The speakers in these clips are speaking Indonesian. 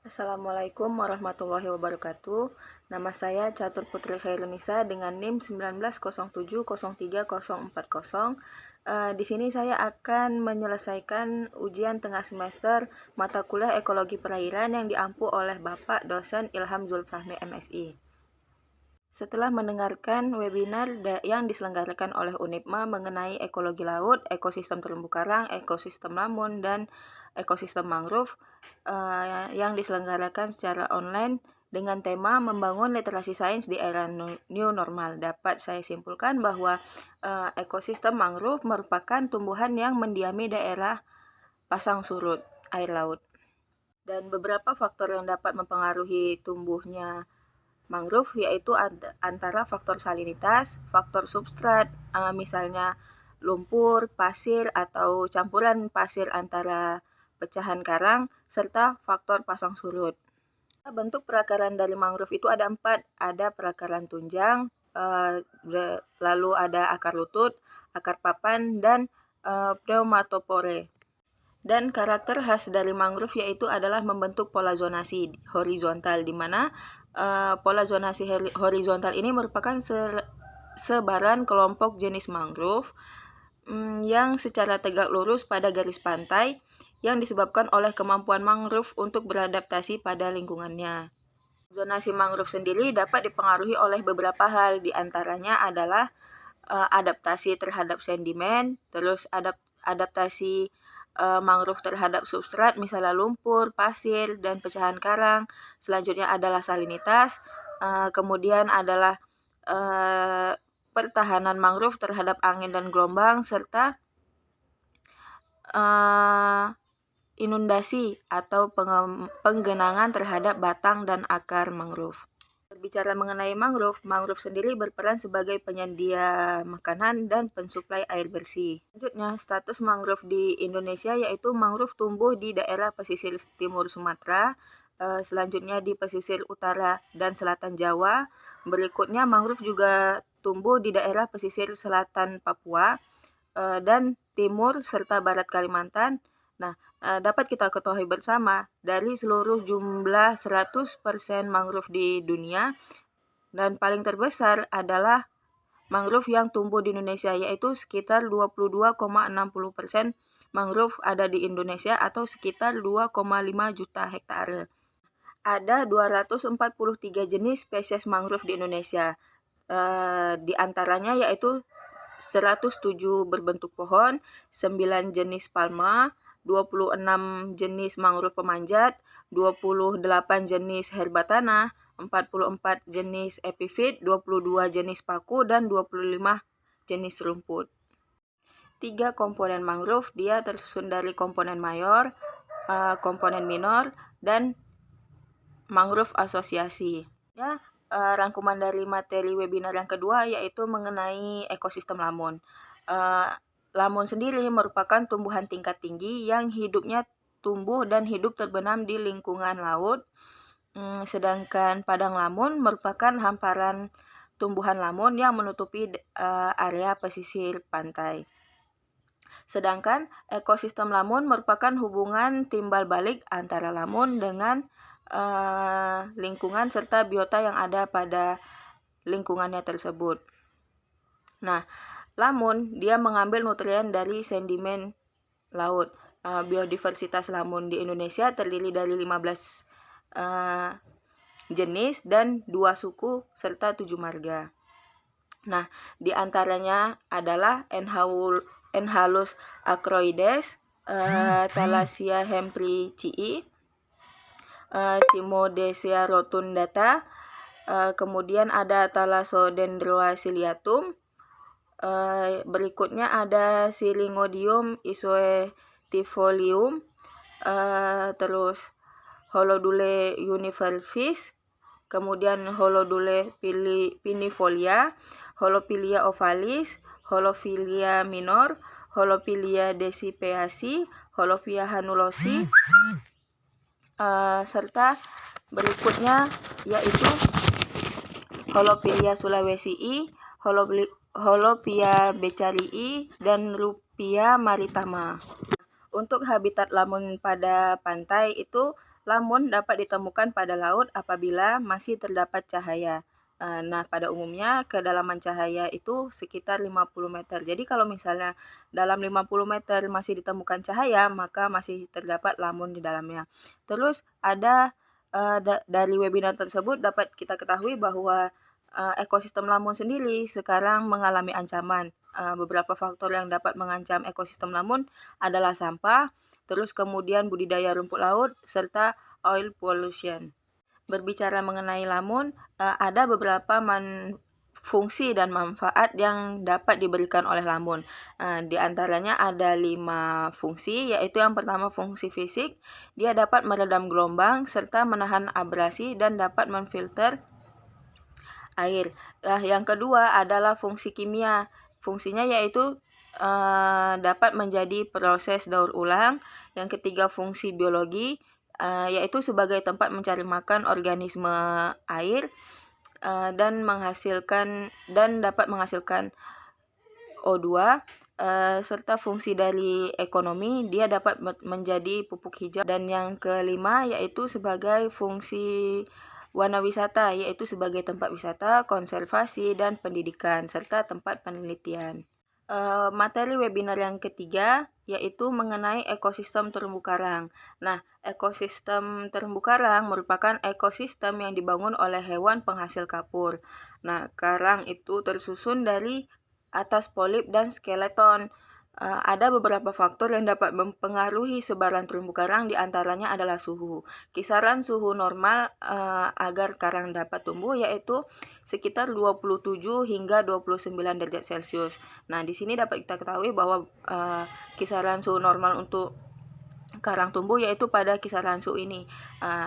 Assalamualaikum warahmatullahi wabarakatuh. Nama saya Catur Putri Khairunisa dengan NIM 1907030440. Di sini saya akan menyelesaikan ujian tengah semester mata kuliah Ekologi Perairan yang diampu oleh Bapak Dosen Ilham Zulfahmi MSI. Setelah mendengarkan webinar yang diselenggarakan oleh UNIPMA mengenai ekologi laut, ekosistem terumbu karang, ekosistem lamun, dan ekosistem mangrove yang diselenggarakan secara online dengan tema membangun literasi sains di era new normal, dapat saya simpulkan bahwa ekosistem mangrove merupakan tumbuhan yang mendiami daerah pasang surut air laut. Dan beberapa faktor yang dapat mempengaruhi tumbuhnya mangrove yaitu antara faktor salinitas, faktor substrat, misalnya lumpur, pasir, atau campuran pasir antara pecahan karang, serta faktor pasang surut. Bentuk perakaran dari mangrove itu ada 4, ada perakaran tunjang, lalu ada akar lutut, akar papan, dan pneumatopore. Dan karakter khas dari mangrove yaitu adalah membentuk pola zonasi horizontal, di mana pola zonasi horizontal ini merupakan sebaran kelompok jenis mangrove yang secara tegak lurus pada garis pantai yang disebabkan oleh kemampuan mangrove untuk beradaptasi pada lingkungannya. Zonasi mangrove sendiri dapat dipengaruhi oleh beberapa hal, diantaranya adalah adaptasi terhadap sedimen, terus adaptasi mangrove terhadap substrat, misalnya lumpur, pasir, dan pecahan karang. Selanjutnya adalah salinitas, kemudian adalah pertahanan mangrove terhadap angin dan gelombang, serta inundasi atau penggenangan terhadap batang dan akar mangrove. Berbicara mengenai mangrove, mangrove sendiri berperan sebagai penyedia makanan dan pensuplai air bersih. Selanjutnya, status mangrove di Indonesia yaitu mangrove tumbuh di daerah pesisir timur Sumatera, selanjutnya di pesisir utara dan selatan Jawa. Berikutnya, mangrove juga tumbuh di daerah pesisir selatan Papua dan timur serta barat Kalimantan. Nah, dapat kita ketahui bersama, dari seluruh jumlah 100% mangrove di dunia, dan paling terbesar adalah mangrove yang tumbuh di Indonesia, yaitu sekitar 22,60% mangrove ada di Indonesia atau sekitar 2,5 juta hektare. Ada 243 jenis spesies mangrove di Indonesia, di antaranya yaitu 107 berbentuk pohon, 9 jenis palma, 26 jenis mangrove pemanjat, 28 jenis herba tanah, 44 jenis epifit, 22 jenis paku, dan 25 jenis rumput. 3 komponen mangrove, dia tersusun dari komponen mayor, komponen minor, dan mangrove asosiasi. Ya, rangkuman dari materi webinar yang kedua yaitu mengenai ekosistem lamun. Lamun sendiri merupakan tumbuhan tingkat tinggi yang hidupnya tumbuh dan hidup terbenam di lingkungan laut, sedangkan padang lamun merupakan hamparan tumbuhan lamun yang menutupi area pesisir pantai. Sedangkan ekosistem lamun merupakan hubungan timbal balik antara lamun dengan lingkungan serta biota yang ada pada lingkungannya tersebut. Nah, lamun dia mengambil nutrien dari sedimen laut. Biodiversitas lamun di Indonesia terdiri dari 15 jenis dan 2 suku serta 7 marga. Nah, di antaranya adalah Enhalus acroides, Thalassia hempricii, Cimodesia rotundata, kemudian ada Thalassodendroa ciliatum, berikutnya ada Syringodium isoetifolium, terus Holodule univalvis, kemudian Holodule pinifolia, Holopilia ovalis, Holopilia minor, Holopilia decipeasi, Holopilia hanulosi, serta berikutnya yaitu Holopilia sulawesii, Holopia becarii, dan Rupia maritama. Untuk habitat lamun pada pantai itu lamun dapat ditemukan pada laut apabila masih terdapat cahaya. Nah, pada umumnya kedalaman cahaya itu sekitar 50 meter. Jadi kalau misalnya dalam 50 meter masih ditemukan cahaya, maka masih terdapat lamun di dalamnya. Terus ada dari webinar tersebut dapat kita ketahui bahwa ekosistem lamun sendiri sekarang mengalami ancaman. Beberapa faktor yang dapat mengancam ekosistem lamun adalah sampah, terus kemudian budidaya rumput laut, serta oil pollution. Berbicara mengenai lamun, ada beberapa fungsi dan manfaat yang dapat diberikan oleh lamun. Di antaranya ada 5 fungsi, yaitu yang pertama fungsi fisik, dia dapat meredam gelombang serta menahan abrasi dan dapat memfilter air. Yang kedua adalah fungsi kimia. Fungsinya yaitu dapat menjadi proses daur ulang. Yang ketiga fungsi biologi, yaitu sebagai tempat mencari makan organisme air dan dapat menghasilkan O2. Serta fungsi dari ekonomi, dia dapat menjadi pupuk hijau. Dan yang kelima yaitu sebagai fungsi warna wisata, yaitu sebagai tempat wisata, konservasi, dan pendidikan, serta tempat penelitian. Materi webinar yang ketiga yaitu mengenai ekosistem terumbu karang. Nah, ekosistem terumbu karang merupakan ekosistem yang dibangun oleh hewan penghasil kapur. Nah, karang itu tersusun dari atas polip dan skeleton. Ada beberapa faktor yang dapat mempengaruhi sebaran terumbu karang, diantaranya adalah suhu. Kisaran suhu normal agar karang dapat tumbuh yaitu sekitar 27 hingga 29 derajat Celcius. Nah, di sini dapat kita ketahui bahwa kisaran suhu normal untuk karang tumbuh yaitu pada kisaran suhu ini.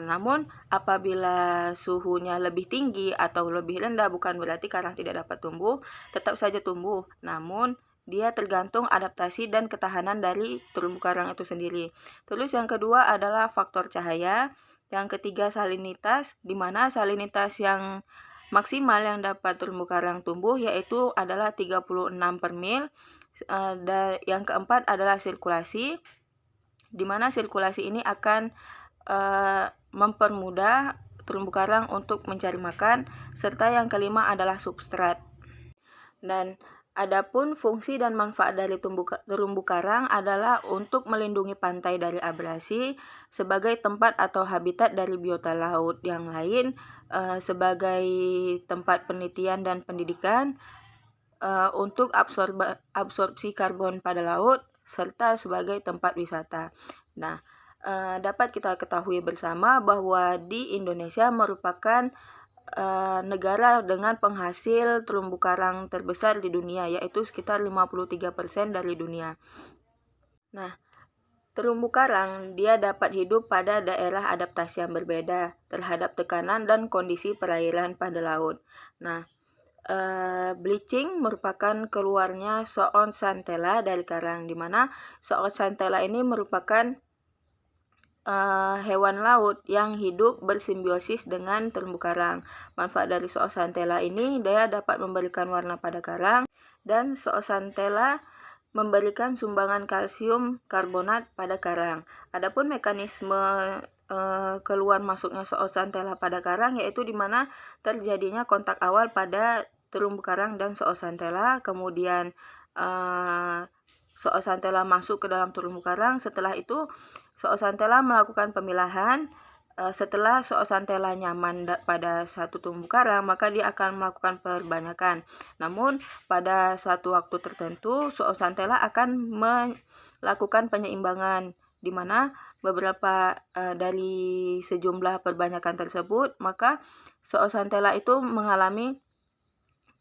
Namun apabila suhunya lebih tinggi atau lebih rendah, bukan berarti karang tidak dapat tumbuh, tetap saja tumbuh. Namun dia tergantung adaptasi dan ketahanan dari terumbu karang itu sendiri. Terus yang kedua adalah faktor cahaya. Yang ketiga salinitas, di mana salinitas yang maksimal yang dapat terumbu karang tumbuh yaitu adalah 36 per mil. Dan yang keempat adalah sirkulasi, di mana sirkulasi ini akan mempermudah terumbu karang untuk mencari makan, serta yang kelima adalah substrat. Dan adapun fungsi dan manfaat dari terumbu karang adalah untuk melindungi pantai dari abrasi, sebagai tempat atau habitat dari biota laut yang lain, sebagai tempat penelitian dan pendidikan, untuk absorpsi karbon pada laut, serta sebagai tempat wisata. Nah, dapat kita ketahui bersama bahwa di Indonesia merupakan negara dengan penghasil terumbu karang terbesar di dunia, yaitu sekitar 53% dari dunia. Nah, terumbu karang dia dapat hidup pada daerah adaptasi yang berbeda terhadap tekanan dan kondisi perairan pada laut. Nah, bleaching merupakan keluarnya zooxanthella dari karang, di mana zooxanthella ini merupakan hewan laut yang hidup bersimbiosis dengan terumbu karang. Manfaat dari zooxanthella ini, dia dapat memberikan warna pada karang, dan zooxanthella memberikan sumbangan kalsium karbonat pada karang. Adapun mekanisme keluar masuknya zooxanthella pada karang yaitu di mana terjadinya kontak awal pada terumbu karang dan zooxanthella, kemudian zooxanthella masuk ke dalam terumbu karang. Setelah itu zooxanthella melakukan pemilahan. Setelah zooxanthella nyaman pada satu terumbu karang, maka dia akan melakukan perbanyakan. Namun pada suatu waktu tertentu zooxanthella akan melakukan penyeimbangan, di mana beberapa dari sejumlah perbanyakan tersebut, maka zooxanthella itu mengalami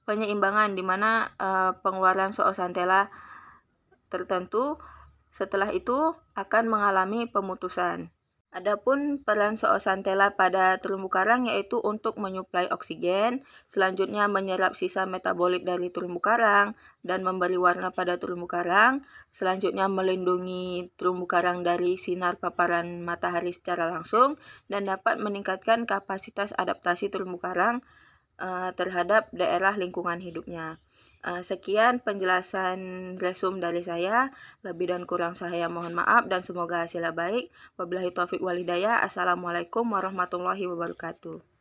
penyeimbangan, di mana pengeluaran zooxanthella tertentu setelah itu akan mengalami pemutusan. Adapun peran zooxanthella pada terumbu karang yaitu untuk menyuplai oksigen, selanjutnya menyerap sisa metabolit dari terumbu karang dan memberi warna pada terumbu karang, selanjutnya melindungi terumbu karang dari sinar paparan matahari secara langsung, dan dapat meningkatkan kapasitas adaptasi terumbu karang terhadap daerah lingkungan hidupnya. Sekian penjelasan resum dari saya. Lebih dan kurang saya mohon maaf dan semoga hasilnya baik. Wabillahi taufiq wal hidayah. Assalamualaikum warahmatullahi wabarakatuh.